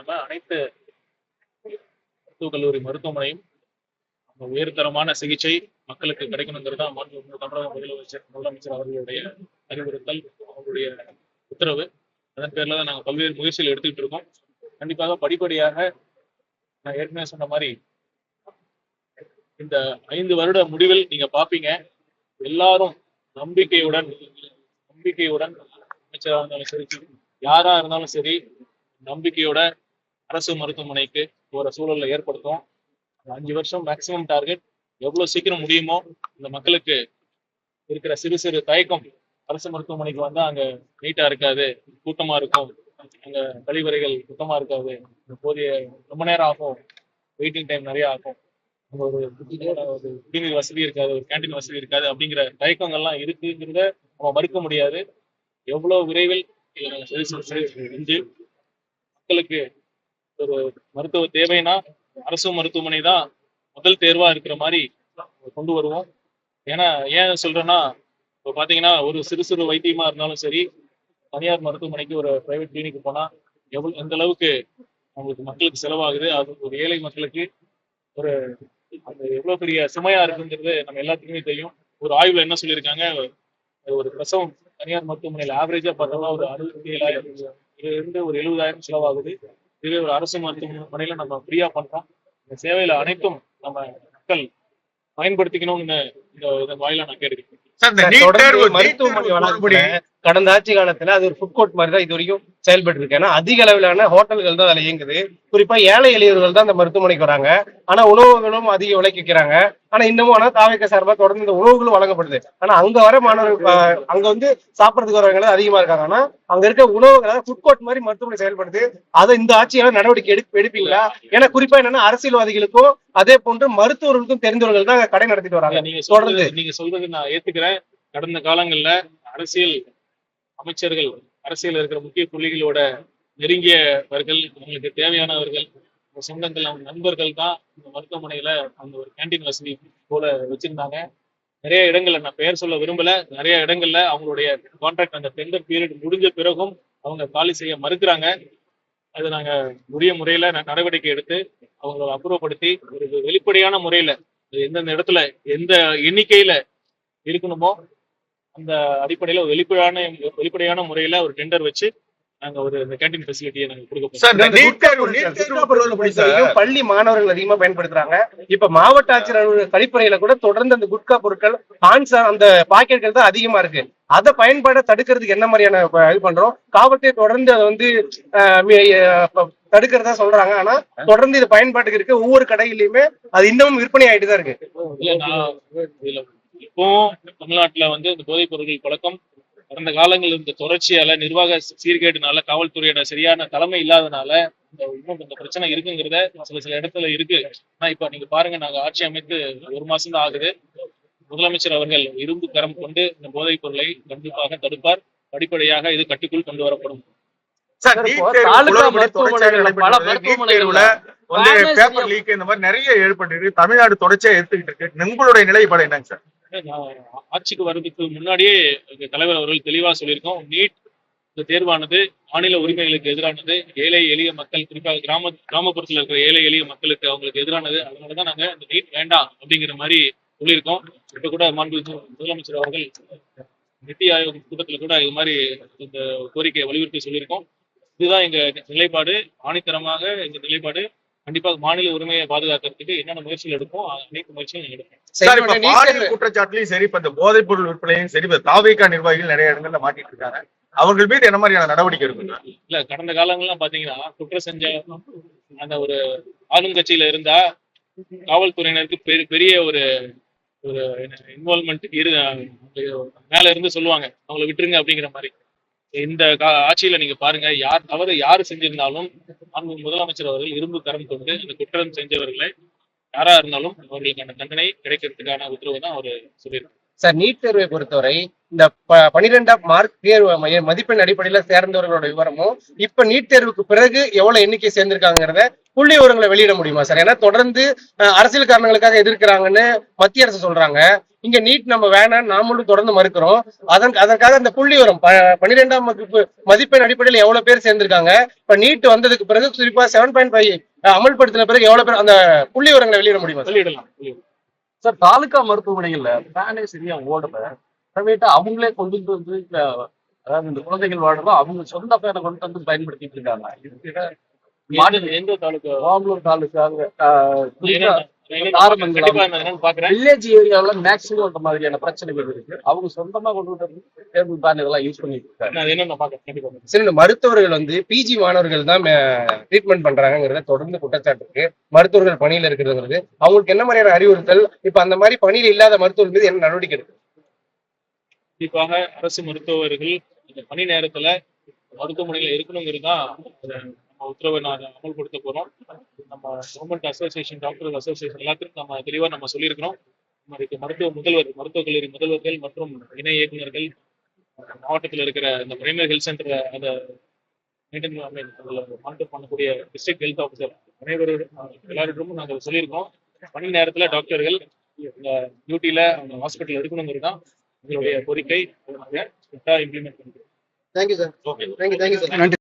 இல்லாம அனைத்து மருத்துவக் கல்லூரி மருத்துவமனையும் உயர்தரமான சிகிச்சை மக்களுக்கு கிடைக்கணுங்கிறதா தமிழக முதலமைச்சர் அவர்களுடைய அறிவுறுத்தல், அவங்களுடைய உத்தரவு. அதன் பேர்ல தான் நாங்கள் பல்வேறு முயற்சிகள் எடுத்துக்கிட்டு இருக்கோம். கண்டிப்பாக படிப்படியாக நான் ஏற்கனவே சொன்ன மாதிரி இந்த 5 வருட முடிவில் நீங்க பாப்பீங்க, எல்லாரும் நம்பிக்கையுடன் அமைச்சராக இருந்தாலும் சரி, யாரா இருந்தாலும் சரி, நம்பிக்கையோட அரசு மருத்துவமனைக்கு போற சூழலை ஏற்படுத்தும். 5 வருஷம் மேக்சிமம் டார்கெட். எவ்வளவு சீக்கிரம் முடியுமோ இந்த மக்களுக்கு இருக்கிற சிறு சிறு தயக்கம், அரசு மருத்துவமனைக்கு வந்தா அங்க நீட்டா இருக்காது, கூட்டமா இருக்கும், அங்க கழிவறைகள் சுத்தமா இருக்காது, போதிய ரொம்ப நேரம் ஆகும், வெயிட்டிங் டைம் நிறைய ஆகும், அங்க ஒரு குடிநீர் வசதி இருக்காது, ஒரு கேண்டீன் வசதி இருக்காது அப்படிங்கிற தயக்கங்கள்லாம் இருக்குங்கிறத நம்ம மறுக்க முடியாது. எவ்வளவு விரைவில் செஞ்சு மக்களுக்கு ஒரு மருத்துவ தேவைன்னா அரசு மருத்துவமனை தான் முதல் தேர்வா இருக்கிற மாதிரி கொண்டு வருவோம். ஏன்னா ஏன் சொல்றேன்னா, இப்போ பாத்தீங்கன்னா ஒரு சிறு சிறு வைத்தியமா இருந்தாலும் சரி, தனியார் மருத்துவமனைக்கு ஒரு பிரைவேட் கிளினிக் போனா எந்த அளவுக்கு அவங்களுக்கு மக்களுக்கு செலவாகுது, அது ஒரு ஏழை மக்களுக்கு ஒரு அந்த எவ்வளவு பெரிய சுமையா இருக்குங்கிறது நம்ம எல்லாத்துக்குமே தெரியும். ஒரு ஆய்வுல என்ன சொல்லியிருக்காங்க, ஒரு பிரசவம் தனியார் மருத்துவமனையில ஆவரேஜா பார்த்தோம்னா ஒரு 67,000 இருந்து ஒரு 70,000 செலவாகுது. இதுவே ஒரு அரசு மருத்துவமனையில நம்ம ஃப்ரீயா பண்றோம். இந்த சேவையில அனைத்தும் நம்ம மக்கள் பயன்படுத்திக்கணும்னு இந்த வாயிலா நான் கேட்டுக்கிறேன். மருத்துவமனை வழங்கப்படி கடந்த ஆட்சி காலத்துல அது ஒரு ஃபுட் கோர்ட் மாதிரி தான் இது வரைக்கும் செயல்பட்டு இருக்கு. ஏன்னா அதிக அளவிலான ஹோட்டல்கள் தான் அதுல இயங்குது. குறிப்பா ஏழை எளியவர்கள் தான் அந்த மருத்துவமனைக்கு வராங்க. ஆனா உணவுகளும் அதிக விலைக்கு விற்கிறாங்க. ஆனா இன்னமும் ஆனா தாவேக்கா சார்பா தொடர்ந்து இந்த உணவுகளும் வழங்கப்படுது. ஆனா அங்க வர மாணவர்கள் அங்க வந்து சாப்பிடறதுக்கு வரவங்க அதிகமா இருக்காங்க. ஆனா அங்க இருக்க உணவுகளை ஃபுட் கோர்ட் மாதிரி மருத்துவமனை செயல்படுது. அதை இந்த ஆட்சியால நடவடிக்கை எடுப்பீங்களா? ஏன்னா குறிப்பா என்னன்னா அரசியல்வாதிகளுக்கும் அதே போன்று மருத்துவர்களுக்கும் தெரிந்தவர்கள் தான் கடை நடத்திட்டு வராங்க. நீங்க சொல்றது நான் ஏத்துக்கிறேன். கடந்த காலங்கள்ல அரசியல் அமைச்சர்கள், அரசியல் இருக்கிற முக்கிய புள்ளிகளோட நெருங்கியவர்கள், அவங்களுக்கு தேவையானவர்கள், சொந்தங்கள், அவங்க நண்பர்கள் தான் இந்த மருத்துவமனையில அந்த ஒரு கேண்டீன் வசதி போல வச்சிருந்தாங்க. நிறைய இடங்கள்ல, நான் பெயர் சொல்ல விரும்பல, நிறைய இடங்கள்ல அவங்களுடைய கான்ட்ராக்ட் அந்த டெண்டர் பீரியட் முடிஞ்ச பிறகும் அவங்க காலி செய்ய மறுக்கிறாங்க. அது நாங்க உரிய முறையில நடவடிக்கை எடுத்து அவங்களை அப்புறப்படுத்தி ஒரு வெளிப்படையான முறையில எந்தெந்த இடத்துல எந்த எண்ணிக்கையில இருக்கணுமோ அந்த அடிப்படையில ஒரு வெளிப்படையான முறையில ஒரு டெண்டர் வச்சு நாங்க ஒரு கேண்டீன் ஃபெசிலிட்டியை நாங்க கொடுக்க. பள்ளி மாணவர்கள் அதிகமா பயன்படுத்துறாங்க. இப்ப மாவட்ட ஆட்சியர் கழிப்பறையில கூட தொடர்ந்து அந்த குட்கா பொருட்கள் அந்த பாக்கெட்கள் தான் அதிகமா இருக்கு. அதை பயன்பாட தடுக்கிறதுக்கு என்ன மாதிரியான இது பண்றோம்? காவல்துறை தொடர்ந்து அதை வந்து தடுக்கிறதா சொல்றாங்க. ஆனா தொடர்ந்து இது பயன்பாட்டுக்கு இருக்கு. ஒவ்வொரு கடையிலயுமே அது இன்னமும் விற்பனை ஆயிட்டு தான் இருக்கு. இப்போ தமிழ்நாட்டுல வந்து இந்த போதைப் பொருட்கள் பழக்கம் கடந்த காலங்களில் இந்த தொடர்ச்சியால நிர்வாக சீர்கேடுனால, காவல்துறையோட சரியான தலைமை இல்லாதனால இன்னும் இந்த பிரச்சனை இருக்குங்கிறத சில இடத்துல இருக்கு. ஆனா இப்ப நீங்க பாருங்க, நாங்க ஆட்சி அமைத்து 1 மாசம் தான் ஆகுது. முதலமைச்சர் அவர்கள் இரும்பு கரம் கொண்டு இந்த போதைப் பொருளை கண்டிப்பாக தடுப்பார். படிப்படியாக இது கட்டுக்குள் கொண்டு வரப்படும். நிறைய ஏற்பட்டு தமிழ்நாடு தொடர்ச்சியா எடுத்துக்கிட்டு இருக்கு. உங்களுடைய நிலைப்பாடு என்னங்க சார்? ஆட்சிக்கு வர்றதுக்கு முன்னாடியே தலைவர் அவர்கள் தெளிவா சொல்லியிருக்கோம். நீட் இந்த தேர்வானது மாநில உரிமைகளுக்கு எதிரானது, ஏழை எளிய மக்கள், குறிப்பாக கிராமப்புறத்தில் இருக்கிற ஏழை எளிய மக்களுக்கு அவங்களுக்கு எதிரானது. அதனாலதான் நாங்க இந்த நீட் வேண்டாம் அப்படிங்கிற மாதிரி சொல்லியிருக்கோம். இப்ப கூட முதலமைச்சர் அவர்கள் நித்தி ஆயோக் கூட்டத்துல கூட இது மாதிரி இந்த கோரிக்கையை வலியுறுத்தி சொல்லியிருக்கோம். இதுதான் எங்க நிலைப்பாடு, ஆணித்தரமாக எங்க நிலைப்பாடு. கண்டிப்பாக மாநில உரிமையை பாதுகாக்கிறதுக்கு என்னென்ன முயற்சிகள் எடுப்போம், அனைத்து முயற்சியும் எடுப்போம். குற்றச்சாட்டுலையும் சரி, இப்ப இந்த போதைப் பொருள் விற்பனையும் சரி, தாவேக்கா நிர்வாகிகள் நிறைய இடங்கள்ல மாட்டிட்டு இருக்காங்க. அவர்கள் மீது என்ன மாதிரியான நடவடிக்கை எடுக்குங்க? இல்ல, கடந்த காலங்கள்லாம் பாத்தீங்கன்னா குற்றம் செஞ்ச அந்த ஒரு ஆளுங்கட்சியில இருந்தா காவல்துறையினருக்கு பெரிய ஒரு இன்வால்மெண்ட் மேல இருந்து சொல்லுவாங்க, அவங்களை விட்டுருங்க அப்படிங்கிற மாதிரி. இந்த ஆட்சியில நீங்க பாருங்க, யாரு செஞ்சிருந்தாலும் முதலமைச்சர் அவர்கள் இரும்பு கரம் கொண்டு இந்த குற்றம் செஞ்சவர்களை யாரா இருந்தாலும் அவர்களுக்கான தண்டனை கிடைக்கிறதுக்கான உத்தரவு தான் அவர் சொல்லியிருக்காரு. சார், நீட் தேர்வை பொறுத்தவரை இந்த 12ஆம் மார்க் தேர்வு மதிப்பெண் அடிப்படையில சேர்ந்தவர்களோட விவரமும் இப்ப நீட் தேர்வுக்கு பிறகு எவ்வளவு எண்ணிக்கை சேர்ந்திருக்காங்கிறத புள்ளி விவரங்களை வெளியிட முடியுமா சார்? ஏன்னா தொடர்ந்து அரசியல் காரணங்களுக்காக எதிர்க்கிறாங்கன்னு மத்திய அரசு சொல்றாங்க. இங்க நீட் நம்ம வேணாம் நாமளும் தொடர்ந்து மறுக்கிறோம். அதற்காக அந்த புள்ளி வரும் 12ஆம் வகுப்பு மதிப்பெண் அடிப்படையில் எவ்வளவு பேர் சேர்ந்திருக்காங்க, இப்ப நீட் வந்ததுக்கு பிறகு குறிப்பா 7.5 அமல்படுத்தின பிறகு எவ்வளவு பேர், அந்த புள்ளி விவரங்களை வெளியிட முடியுமா? வெளியிடலாம். சார், தாலுகா மருத்துவமனைகள்ல ஃபேனே சரியா ஓடல. பிரைவேட்டா அவங்களே கொண்டு வந்து அதாவது இந்த குழந்தைகள் வாழ்றதோ அவங்க சொந்த ஃபேனை கொண்டு வந்து பயன்படுத்திட்டு இருக்காங்க. இதுக்கு எந்த தாலுக்கா? ஓமலூர் தாலுகா, கண்டிப்பா நான் என்னன்னு பாக்குறேன். வில்லேஜ் ஏரியாவில் மேக்சிமம் இந்த மாதிரியான பிரச்சனைகள் இருக்கு. அவங்க சொந்தமா கொண்டு வந்து டேபிள் ஃபேன் இதெல்லாம் யூஸ் பண்ணிட்டு இருக்காங்க. நான் என்னன்னு பாக்குறேன். கண்டிப்பா சரி, இந்த மருத்துவர்கள் வந்து பிஜி மாணவர்கள் தான் ட்ரீட்மெண்ட் பண்றாங்கிறத தொடர்ந்து குற்றச்சாட்டு இருக்கு. மருத்துவர்கள் பணியில இருக்கிறது அவங்களுக்கு என்ன மாதிரியான அறிவுறுத்தல், இப்ப அந்த மாதிரி பணியில் இல்லாத மருத்துவர்கள் மீது என்ன நடவடிக்கை எடுக்கு? கண்டிப்பாக அரசு மருத்துவர்கள் இந்த பணி நேரத்துல மருத்துவமனையில இருக்கணுங்கிறது தான் நம்ம உத்தரவை நான் அமல்படுத்த போறோம். நம்ம கவர்மெண்ட் அசோசியேஷன், டாக்டர் அசோசியேஷன் எல்லாத்துக்கும் நம்ம தெளிவா நம்ம சொல்லியிருக்கிறோம். நம்மளுக்கு மருத்துவக் கல்லூரி முதல்வர்கள் மற்றும் இணை இயக்குநர்கள், மாவட்டத்தில் இருக்கிற இந்த பிரைமரி ஹெல்த் சென்டர் அதை மானிட்டர் பண்ணக்கூடிய டிஸ்ட்ரிக்ட் ஹெல்த் ஆஃபீஸர் எல்லாரிடமும் நாங்கள் சொல்லியிருக்கோம். பணி நேரத்துல டாக்டர்கள் டியூட்டியில அவங்க ஹாஸ்பிட்டல் இருக்கணுங்கிறது தான் எங்களுடைய கோரிக்கை. இம்ப்ளிமெண்ட் பண்ணுறோம். Thank you sir. Okay. Thank you sir. நன்றி.